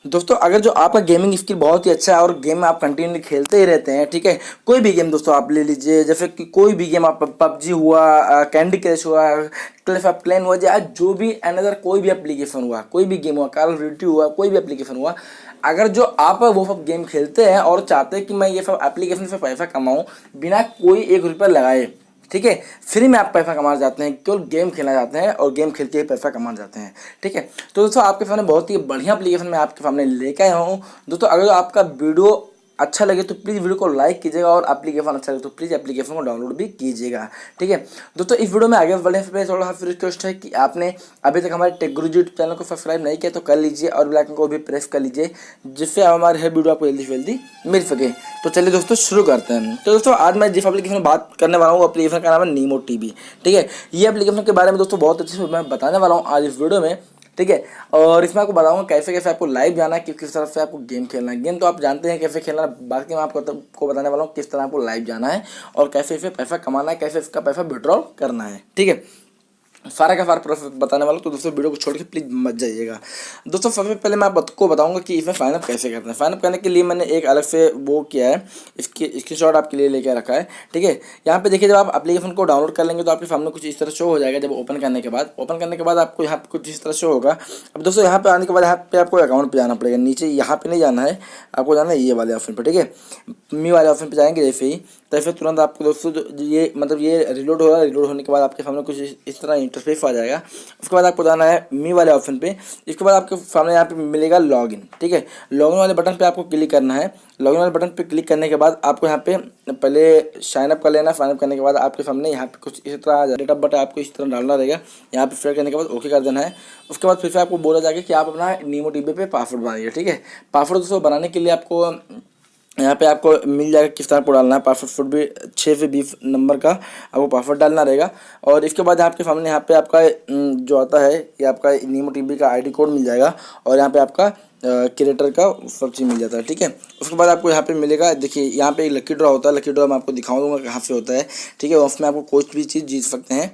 दोस्तों अगर जो आपका गेमिंग स्किल बहुत ही अच्छा है और गेम आप कंटिन्यू खेलते ही रहते हैं, ठीक है, कोई भी गेम दोस्तों आप ले लीजिए, जैसे कि कोई भी गेम आप पबजी हुआ, कैंडी क्रश हुआ, क्लैश ऑफ क्लैन हुआ, या जो भी अनदर कोई भी एप्लीकेशन हुआ, कोई भी गेम हुआ, कॉल ऑफ ड्यूटी हुआ, कोई भी एप्लीकेशन हुआ, अगर जो आप वो सब गेम खेलते हैं और चाहते हैं कि मैं ये सब एप्लीकेशन से पैसा कमाऊँ बिना कोई 1 रुपया लगाए, ठीक है, फ्री में आप पैसा कमाना चाहते हैं, केवल गेम खेलना चाहते हैं और गेम खेल के ही पैसा कमाना चाहते हैं, ठीक है, तो दोस्तों आपके सामने बहुत ही बढ़िया एप्लीकेशन मैं आपके सामने लेके आया हूँ। दोस्तों अगर आपका वीडियो अच्छा लगे तो प्लीज़ वीडियो को लाइक कीजिएगा और एप्लीकेशन अच्छा लगे तो प्लीज़ एप्लीकेशन को डाउनलोड भी कीजिएगा, ठीक है। दोस्तों इस वीडियो में आगे बढ़ने से पहले थोड़ा सा फिर रिक्वेस्ट है कि आपने अभी तक हमारे टेक गुरु यूट्यूब चैनल को सब्सक्राइब नहीं किया तो कर लीजिए और बेल आइकन को भी प्रेस कर लीजिए, जिससे हमारे हर वीडियो आपको जल्दी से जल्दी मिल सके। तो चलिए दोस्तों शुरू करते हैं। तो दोस्तों आज मैं जिस एप्लीकेशन में बात करने वाला हूँ वो एप्लीकेशन का नाम है नीमो टीवी, ठीक है। ये एप्लीकेशन के बारे में दोस्तों बहुत अच्छे से मैं बताने वाला हूँ आज इस वीडियो में, ठीक है। और इसमें आपको बताऊंगा कैसे कैसे आपको लाइव जाना है, किस तरफ से आपको गेम खेलना है। गेम तो आप जानते हैं कैसे खेलना है, बाकी मैं आपको बताने वाला हूँ किस तरह आपको लाइव जाना है और कैसे इसे पैसा कमाना है, कैसे इसका पैसा विड्रॉल करना है, ठीक है। सारा का सारा प्रोसेस बताने वाला हूँ, तो दोस्तों वीडियो को छोड़ के प्लीज़ मत जाइएगा। दोस्तों सबसे पहले मैं आपको बताऊंगा कि इसमें साइनअप कैसे करते हैं। साइनअप करने के लिए मैंने एक अलग से वो किया है, इसकी स्क्रीनशॉट आपके लिए लेकर रखा है, ठीक है। यहाँ पे देखिए जब आप एप्लीकेशन को डाउनलोड कर लेंगे तो आपके सामने कुछ इस तरह शो हो जाएगा। जब ओपन करने के बाद आपको यहाँ पे कुछ इस तरह शो होगा। अब दोस्तों यहाँ पे आने के बाद यहाँ पे आपको अकाउंट पे जाना पड़ेगा, नीचे यहाँ पे नहीं जाना है, आपको जाना है ये वाले ऑप्शन पे, ठीक है। मी वाले ऑप्शन पे जाएंगे जैसे ही, तो फिर तुरंत आपको दोस्तों ये मतलब ये रिलोड हो रहा है। रिलोड होने के बाद आपके सामने कुछ इस तरह इंटरफेस आ जाएगा। उसके बाद आपको जाना है मी वाले ऑप्शन पे। इसके बाद आपके सामने यहाँ पे मिलेगा लॉगिन, ठीक है। लॉगिन वाले बटन पे आपको क्लिक करना है। लॉगिन वाले बटन पे क्लिक करने के बाद आपको यहाँ पे पहले साइनअप कर लेना। साइनअप करने के बाद आपके सामने यहाँ पे कुछ इस तरह आ जाएगा, डेट ऑफ बर्थ आपको इस तरह डालना रहेगा। यहाँ पे फिल करने के बाद ओके कर देना है। उसके बाद फिर से आपको बोला जाएगा कि आप अपना नीमो टीवी पे पासवर्ड बनाइए, ठीक है। पासवर्ड दोस्तों बनाने के लिए आपको यहाँ पे आपको मिल जाएगा किस तरह को डालना है। पासवर्ड भी 6 से 20 नंबर का आपको पासवर्ड डालना रहेगा। और इसके बाद आपके सामने यहाँ पे आपका जो आता है ये आपका नीमो टीवी का आईडी कोड मिल जाएगा और यहाँ पे आपका क्रिएटर का सब चीज़ मिल जाता है, ठीक है। उसके बाद आपको यहाँ पे मिलेगा, देखिए यहाँ पे लकी ड्रॉ होता है। लकी ड्रॉ मैं आपको दिखाऊँ दूँगा कहाँ से होता है, ठीक है। उसमें आपको कोई भी चीज़ जीत सकते हैं,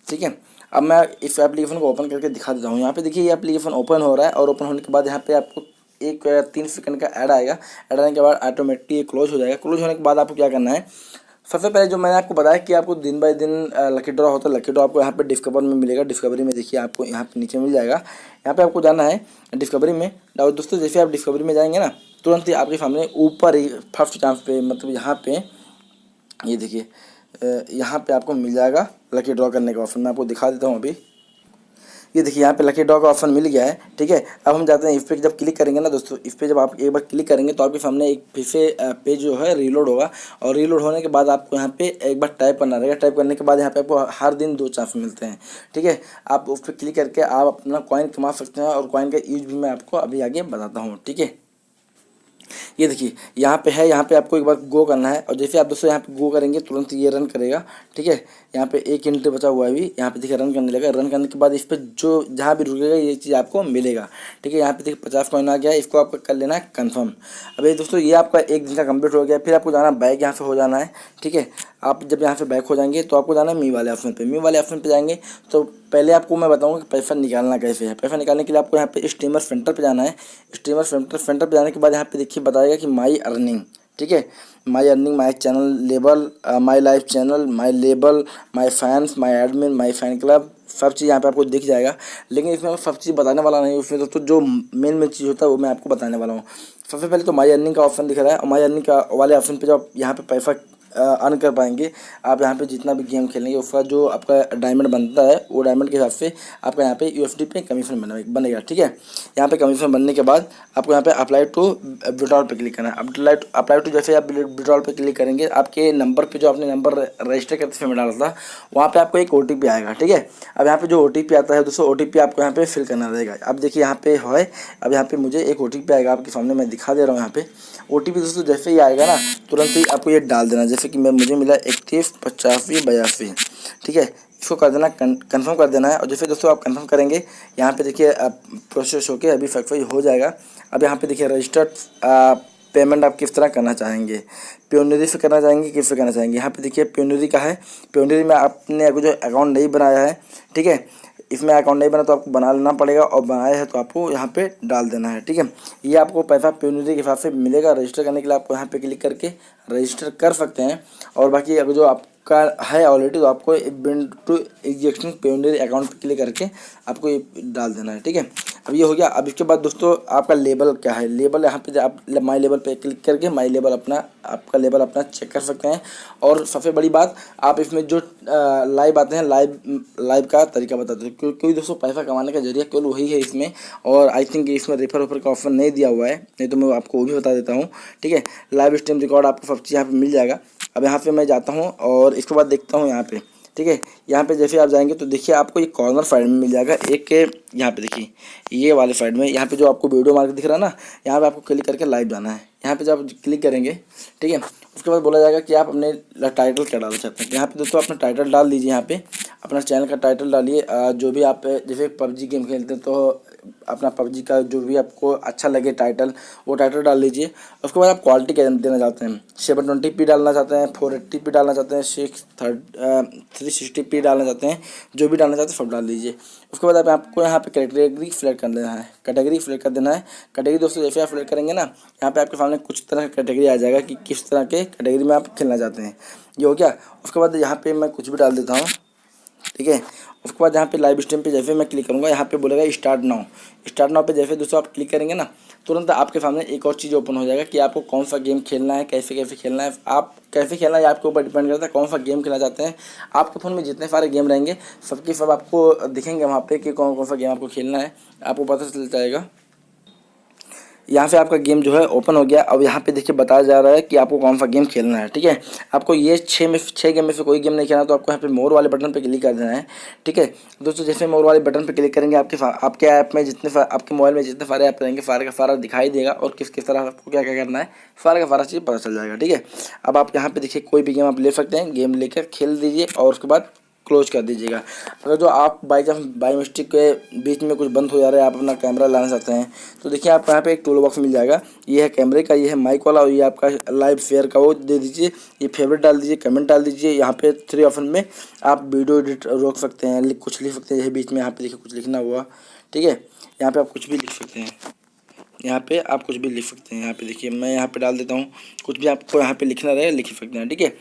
ठीक है। अब मैं इस एप्लीकेशन को ओपन करके दिखा देता हूँ। यहाँ पे देखिए ये एप्लीकेशन ओपन हो रहा है और ओपन होने के बाद यहाँ पे आपको एक 3 सेकंड का ऐड आएगा। ऐड आने के बाद ऑटोमेटिकली क्लोज हो जाएगा। क्लोज होने के बाद आपको क्या करना है, सबसे पहले जो मैंने आपको बताया कि आपको दिन बाय दिन लकी ड्रॉ होता है। लकी ड्रॉ आपको यहाँ पे डिस्कवर में मिलेगा। डिस्कवरी में देखिए आपको यहाँ पे नीचे मिल जाएगा। यहाँ पे आपको जाना है डिस्कवरी में। और दोस्तों जैसे आप डिस्कवरी में जाएंगे ना, तुरंत ही आपके सामने ऊपर ही फर्स्ट चांस पे मतलब यहाँ पे ये देखिए यहाँ पे आपको मिल जाएगा लकी ड्रॉ करने का ऑप्शन। मैं आपको दिखा देता हूँ अभी। ये देखिए यहाँ पे लकी ड्रॉ का ऑप्शन मिल गया है, ठीक है। अब हम जाते हैं इस पे। जब क्लिक करेंगे ना दोस्तों, इस पे जब आप एक बार क्लिक करेंगे तो आपके सामने एक फिर से पेज जो है रीलोड होगा। और रीलोड होने के बाद आपको यहाँ पे एक बार टाइप करना रहेगा। टाइप करने के बाद यहाँ पे आपको हर दिन 2 चांस मिलते हैं, ठीक है। आप उस पर क्लिक करके आप अपना कॉइन कमा सकते हैं और कॉइन का यूज भी मैं आपको अभी आगे बताता हूँ, ठीक है। ये देखिए यहाँ पे है, यहाँ पे आपको एक बार गो करना है। और जैसे आप दोस्तों यहाँ पे गो करेंगे तुरंत ये रन करेगा, ठीक है। यहाँ पे 1 मिनट बचा हुआ है अभी। यहाँ पे देखिए रन करने लगा। रन करने के बाद इस पर जो जहाँ भी रुकेगा ये चीज़ आपको मिलेगा, ठीक है। यहाँ पे देखिए 50 कॉइन आ गया है। इसको आपको कर लेना है कन्फर्म। अब ये दोस्तों ये आपका 1 दिन का कंप्लीट हो गया। फिर आपको जाना बैक यहाँ से हो जाना है, ठीक है। आप जब यहाँ से बैक हो जाएंगे तो आपको जाना है मी वाले ऑप्शन पे। मी वाले ऑप्शन पे जाएंगे तो पहले आपको मैं बताऊंगा कि पैसा निकालना कैसे है। पैसा निकालने के लिए आपको यहाँ पे स्ट्रीमर सेंटर पे जाना है। स्ट्रीमर सेंटर पे जाने के बाद यहाँ पे देखिए बताएगा कि माई अर्निंग, ठीक है। माई earning, my channel label, my live channel, my label, my fans, my admin, my fan club, सब चीज़ यहाँ पे आपको दिख जाएगा। लेकिन इसमें मैं सब चीज़ बताने वाला नहीं। उसमें दोस्तों जो मेन चीज़ होता है वो मैं आपको बताने वाला हूँ। सबसे पहले तो माई अर्निंग का ऑप्शन दिख रहा है और माई अर्निंग का वाले ऑप्शन पे जब यहाँ पे पैसा अर्न कर पाएंगे आप। यहाँ पे जितना भी गेम खेलेंगे उसका जो आपका डायमंड बनता है वो डायमंड के हिसाब से आपका यहाँ पे यूएसडी पे कमीशन बनेगा, ठीक है। यहाँ पे कमीशन बनने के बाद आपको यहाँ पे अप्लाई टू विड्रॉल पे क्लिक करना है। अप्लाई टू जैसे आप विड्रॉल पे क्लिक करेंगे आपके नंबर पे जो आपने नंबर रजिस्टर करते समय डाला था वहाँ पे आपको एक OTP आएगा, ठीक है। अब यहाँ पे जो OTP आता है दोस्तों OTP आपको यहाँ पे फिल करना रहेगा। अब देखिए यहाँ पे है, अब यहाँ पे मुझे एक OTP आएगा आपके सामने मैं दिखा दे रहा हूँ। यहाँ पे OTP दोस्तों जैसे ही आएगा ना तुरंत ही आपको ये डाल देना। जैसे कि मुझे मिला 318582, ठीक है। इसको कर देना, कंफर्म कर देना है। और जैसे दोस्तों आप कंफर्म करेंगे यहाँ पे देखिए प्रोसेस होके अभी वेरीफाई हो जाएगा। अब यहाँ पे देखिए रजिस्टर्ड पेमेंट आप किस तरह करना चाहेंगे, पेयोनिरी से करना चाहेंगे, किस से करना चाहेंगे। यहाँ पे देखिए पेयोनिरी का है। पेयोनिरी में आपने अगर जो अकाउंट नहीं बनाया है, ठीक है, इसमें अकाउंट नहीं बना तो आपको बना लेना पड़ेगा, और बनाया है तो आपको यहाँ पे डाल देना है, ठीक है। ये आपको पैसा पेनल्टी के हिसाब से मिलेगा। रजिस्टर करने के लिए आपको यहाँ पे क्लिक करके रजिस्टर कर सकते हैं। और बाकी अगर जो आपका है ऑलरेडी तो आपको बिन टू एग्जिस्टिंग पेनल्टी अकाउंट पे क्लिक करके आपको ये डाल देना है, ठीक है। अब ये हो गया। अब इसके बाद दोस्तों आपका लेबल क्या है, लेबल यहाँ पे आप माई लेबल पे क्लिक करके माई लेबल अपना आपका लेबल अपना चेक कर सकते हैं। और सबसे बड़ी बात, आप इसमें जो लाइव आते हैं, लाइव का तरीका बताते हैं, क्योंकि दोस्तों पैसा कमाने का जरिया केवल वही है इसमें। और आई थिंक इसमें रेफर वेफर का ऑप्शन नहीं दिया हुआ है, नहीं तो मैं आपको वो भी बता देता हूँ, ठीक है। लाइव स्ट्रीम रिकॉर्ड आपको सब चीज़ यहाँ पे मिल जाएगा। अब यहाँ पे मैं जाता हूँ और इसके बाद देखता हूँ यहाँ पे, ठीक है। यहाँ पे जैसे आप जाएंगे तो देखिए आपको ये कॉर्नर साइड में मिल जाएगा एक, यहाँ पे देखिए ये वाले साइड में, यहाँ पे जो आपको वीडियो मार्क दिख रहा है ना, यहाँ पे आपको क्लिक करके लाइव जाना है। यहाँ पे जब आप क्लिक करेंगे, ठीक है, उसके बाद बोला जाएगा कि आप अपने टाइटल क्या डालना चाहते हैं। यहाँ पे दोस्तों अपना टाइटल डाल दीजिए। यहाँ पे अपना चैनल का टाइटल डालिए, जो भी आप जैसे पबजी गेम खेलते हैं तो अपना पबजी का जो भी आपको अच्छा लगे टाइटल, वो टाइटल डाल लीजिए। उसके बाद आप क्वालिटी क्या देना चाहते हैं, 720p डालना चाहते हैं, 480p डालना चाहते हैं, 360p डालना चाहते हैं, जो भी डालना चाहते हैं सब डाल दीजिए। उसके बाद आपको यहाँ पे कैटेगरी सिलेक्ट कर देना है, कैटेगरी सिलेक्ट कर देना है। कैटेगरी दोस्तों जैसे आप सिलेक्ट करेंगे ना, यहाँ पे आपके सामने कुछ तरह का कैटेगरी आ जाएगा कि किस तरह के कैटेगरी में आप खेलना चाहते हैं। ये हो गया। उसके बाद यहाँ पे मैं कुछ भी डाल देता हूँ, ठीक है। उसके बाद यहाँ पे लाइव स्ट्रीम पे जैसे मैं क्लिक करूँगा, यहाँ पे बोलेगा स्टार्ट नाउ। स्टार्ट नाउ पे जैसे दोस्तों आप क्लिक करेंगे ना, तुरंत आपके सामने एक और चीज़ ओपन हो जाएगा कि आपको कौन सा गेम खेलना है, कैसे कैसे खेलना है। आप कैसे खेलना है आपके ऊपर डिपेंड करता है, कौन सा गेम खेलना चाहते हैं। आपके फ़ोन में जितने सारे गेम रहेंगे सबके सब आपको दिखेंगे वहाँ पर कि कौन कौन सा गेम आपको खेलना है, आपको पता चल जाएगा। यहाँ से आपका गेम जो है ओपन हो गया। अब यहाँ पे देखिए बताया जा रहा है कि आपको कौन सा गेम खेलना है, ठीक है। आपको ये 6 गेम में से कोई गेम नहीं खेलना, तो आपको यहाँ पे मोर वाले बटन पे क्लिक कर देना है, ठीक है। दोस्तों जैसे मोर वाले बटन पे क्लिक करेंगे आपके ऐप में जितने आपके मोबाइल में जितने सारे ऐप रहेंगे सारे का सारा दिखाई देगा, और किस किस तरह आपको क्या क्या करना है सारा का सारा चीज़ पता चल जाएगा, ठीक है। अब आप यहाँ पे देखिए कोई भी गेम आप ले सकते हैं, गेम लेकर खेल दीजिए और उसके बाद क्लोज कर दीजिएगा। अगर जो आप बाई मिस्टेक के बीच में कुछ बंद हो जा रहा है, आप अपना कैमरा लाना चाहते हैं, तो देखिए आपको यहाँ पे एक टूल बॉक्स मिल जाएगा। ये है कैमरे का, ये है माइक वाला, और ये आपका लाइव शेयर का, वो दे दीजिए। ये फेवरेट डाल दीजिए, कमेंट डाल दीजिए। यहाँ पे 3 ऑप्शन में आप वीडियो एडिट रोक सकते हैं, कुछ लिख सकते हैं। यही बीच में यहाँ पे देखिए कुछ लिखना हुआ, ठीक है। यहाँ पे आप कुछ भी लिख सकते हैं, यहाँ पे आप कुछ भी लिख सकते हैं। यहाँ पे देखिए मैं यहाँ पे डाल देता हूँ, कुछ भी आपको यहाँ पे लिखना रहे लिख सकते हैं, ठीक है।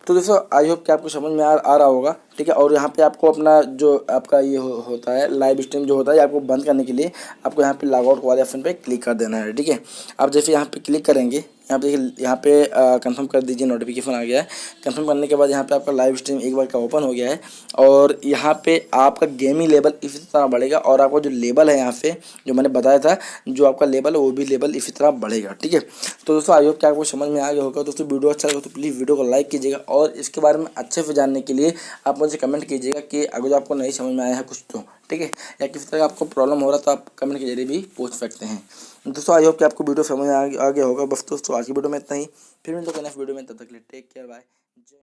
तो दोस्तों आई होप कि आपको समझ में आ रहा होगा, ठीक है। और यहाँ पे आपको अपना जो आपका ये होता है लाइव स्ट्रीम जो होता है, आपको बंद करने के लिए आपको यहाँ पे लॉग आउट वाले ऑप्शन पे क्लिक कर देना है, ठीक है। आप जैसे यहाँ पे क्लिक करेंगे, यहाँ पे देखिए यहाँ पे कंफर्म कर दीजिए, नोटिफिकेशन आ गया है। कंफर्म करने के बाद यहाँ पे आपका लाइव स्ट्रीम एक बार का ओपन हो गया है, और यहाँ पे आपका गेमिंग लेवल इसी तरह बढ़ेगा, और आपका जो लेवल है यहाँ पे जो मैंने बताया था, जो आपका लेवल है वो भी लेवल इसी तरह बढ़ेगा, ठीक है। तो दोस्तों आई होप कि आपको समझ में आ गया होगा। दोस्तों वीडियो अच्छा लगा तो प्लीज़ वीडियो को लाइक कीजिएगा, और इसके बारे में अच्छे से जानने के लिए आप मुझे कमेंट कीजिएगा कि अगर आपको नहीं समझ में आया है कुछ तो, ठीक है, या किसी तरह आपको प्रॉब्लम हो रहा है तो आप कमेंट के जरिए भी पूछ सकते हैं। दोस्तों आई होप कि आपको वीडियो समझ में आ गया होगा। बस दोस्तों आज की वीडियो में इतना ही, फिर मिलते हैं नेक्स्ट वीडियो में, तब तक के लिए टेक केयर, बाय।